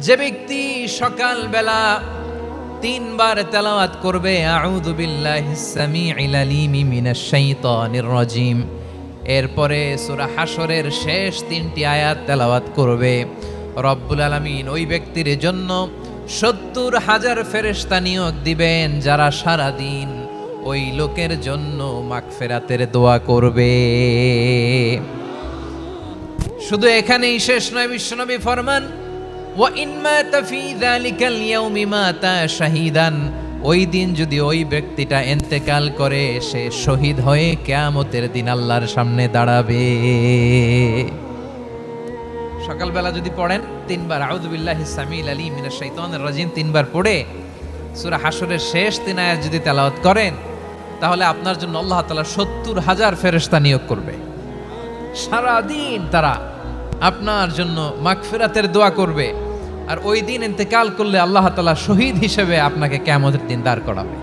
যে ব্যক্তি সকাল বেলা 3 বার তেলাওয়াত করবে আউযু বিল্লাহিস সামিউল আলিম মিনাশ শাইতানির রাজিম, এরপরে সূরা হাশরের শেষ 3টি আয়াত তেলাওয়াত করবে, রব্বুল আলামিন ওই ব্যক্তির জন্য 70,000 ফেরেশতা নিয়োগ দিবেন যারা সারা দিন ওই লোকের জন্য মাগফিরাতের দোয়া করবে। শুধু এখানেই শেষ নয়, বিশ্বনবী ফরমান ওয়া ইন মাতা ফি যালিকাল ইয়াউমি মাতা শাহীদান, ওই দিন যদি ওই ব্যক্তিটা ইন্তেকাল করে সে শহীদ হয়ে কিয়ামতের দিন আল্লাহর সামনে দাঁড়াবে। সকালবেলা যদি পড়েন 3 বার আউযু বিল্লাহিস সামিউল আলিম মিনাশ শাইতানির রাজিম 3 বার পড়ে সূরা হাশরের শেষ 3 আয়াত যদি তেলাওয়াত করেন, তাহলে আপনার জন্য আল্লাহ তাআলা 70,000 ফেরেশতা নিয়োগ করবে। সারা দিন তারা আপনার জন্য মাগফিরাতের দোয়া করবে, আর ওই দিন ইন্তেকাল করলে আল্লাহ তাআলা শহীদ হিসেবে আপনাকে কিয়ামতের দিন দাঁড় করাবে।